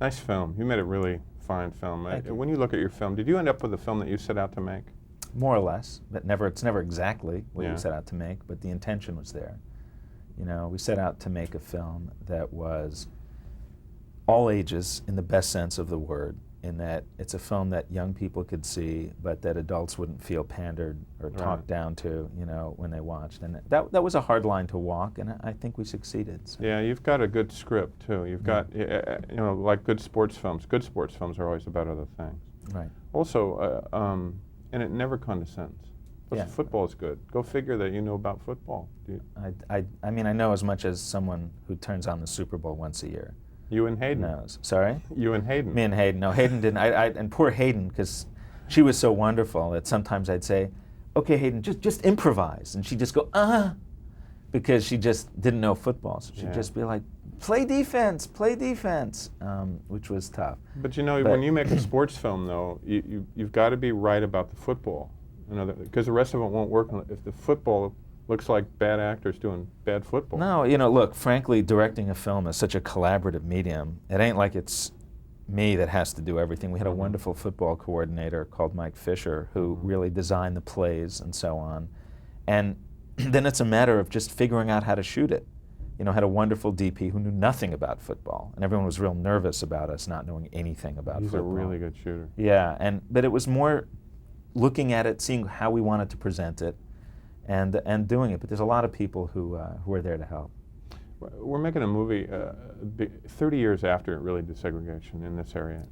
Nice film. You made a really fine film. Thank you. When you look at your film, did you end up with a film that you set out to make? More or less, but it's never exactly what Yeah. you set out to make, but the intention was there. You know, we set out to make a film that was all ages in the best sense of the word, in that it's a film that young people could see, but that adults wouldn't feel pandered or talked down to, you know, when they watched. And that was a hard line to walk, and I think we succeeded. So. Yeah, you've got a good script too. You've got, you know, like good sports films. Good sports films are always about other things. Right. Also, and it never condescends. Yeah. Football is good. Go figure that you know about football. I mean, I know as much as someone who turns on the Super Bowl once a year. You and Hayden. Knows. Sorry? You and Hayden. Me and Hayden. No, Hayden didn't. And poor Hayden, because she was so wonderful that sometimes I'd say, okay, Hayden, just improvise. And she'd just go, because she just didn't know football. So she'd just be like, play defense, which was tough. But you know, when you make a sports film, though, you've got to be right about the football. Because the rest of it won't work if the football looks like bad actors doing bad football. No, you know, look, frankly, directing a film is such a collaborative medium. It ain't like it's me that has to do everything. We had a wonderful football coordinator called Mike Fisher who really designed the plays and so on. And then it's a matter of just figuring out how to shoot it. You know, had a wonderful DP who knew nothing about football, and everyone was real nervous about us not knowing anything about football. He's a really good shooter. Yeah, but it was more looking at it, seeing how we wanted to present it, and doing it. But there's a lot of people who are there to help. We're making a movie 30 years after really desegregation in this area,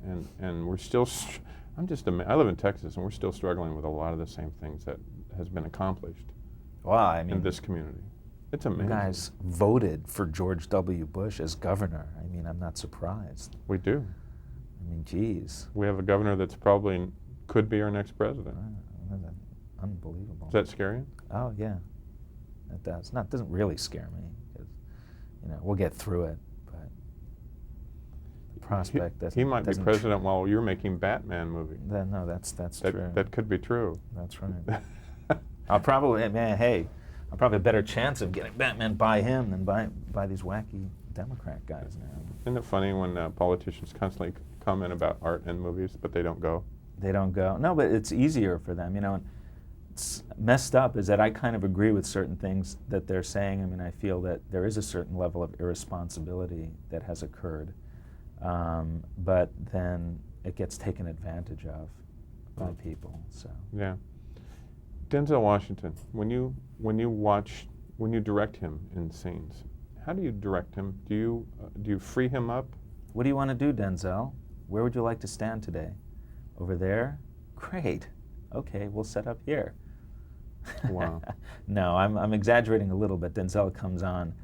and we're still. I live in Texas, and we're still struggling with a lot of the same things that has been accomplished. Wow, I mean, in this community, it's amazing. You guys voted for George W. Bush as governor. I mean, I'm not surprised. We do. I mean, geez. We have a governor that's probably could be our next president. Unbelievable. Does that scare you? Oh yeah, it does. It doesn't really scare me because, you know, we'll get through it. But the prospect doesn't. He might be president while you're making Batman movies. No, that's true. That could be true. That's right. I'll probably I'll probably have a better chance of getting Batman by him than by these wacky Democrat guys now. Isn't it funny when politicians constantly comment about art and movies, but they don't go? They don't go. No, but it's easier for them, you know. And it's messed up is that I kind of agree with certain things that they're saying. I mean, I feel that there is a certain level of irresponsibility that has occurred, but then it gets taken advantage of by people. So yeah. Denzel Washington, when you direct him in scenes, how do you direct him? Do you free him up? What do you want to do, Denzel? Where would you like to stand today? Over there? Great. Okay, we'll set up here. Wow. No, I'm exaggerating a little bit. Denzel comes on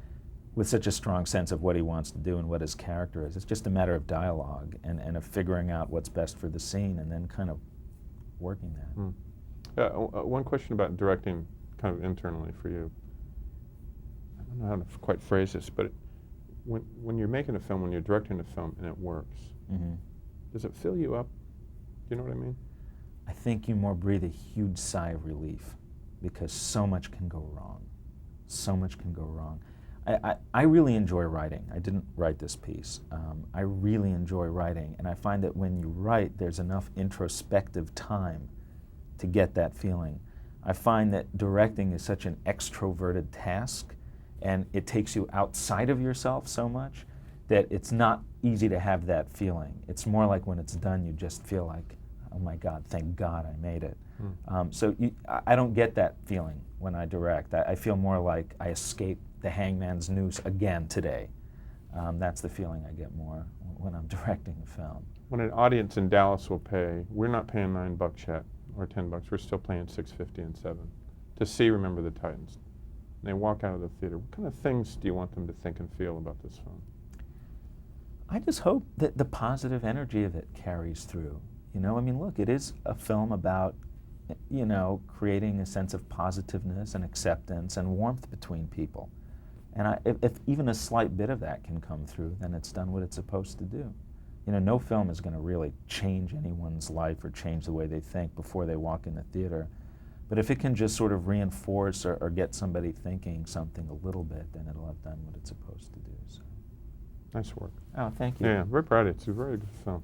with such a strong sense of what he wants to do and what his character is. It's just a matter of dialogue and of figuring out what's best for the scene and then kind of working that. One question about directing kind of internally for you. I don't know how to quite phrase this, but when you're making a film, when you're directing a film and it works, does it fill you up? Do you know what I mean? I think you more breathe a huge sigh of relief because so much can go wrong. So much can go wrong. I really enjoy writing. I didn't write this piece. I really enjoy writing, and I find that when you write, there's enough introspective time to get that feeling. I find that directing is such an extroverted task, and it takes you outside of yourself so much that it's not easy to have that feeling. It's more like when it's done, you just feel like, oh my God, thank God I made it. I don't get that feeling when I direct. I feel more like I escaped the hangman's noose again today. That's the feeling I get more when I'm directing a film. When an audience in Dallas will pay, we're not paying $9 yet, or $10, we're still paying $6.50 and $7 to see Remember the Titans. And they walk out of the theater. What kind of things do you want them to think and feel about this film? I just hope that the positive energy of it carries through. You know, I mean, look, it is a film about, you know, creating a sense of positiveness and acceptance and warmth between people. And if even a slight bit of that can come through, then it's done what it's supposed to do. You know, no film is going to really change anyone's life or change the way they think before they walk in the theater. But if it can just sort of reinforce or get somebody thinking something a little bit, then it'll have done what it's supposed to do. So. Nice work. Oh, thank you. Yeah, very proud of it. It's a very good film.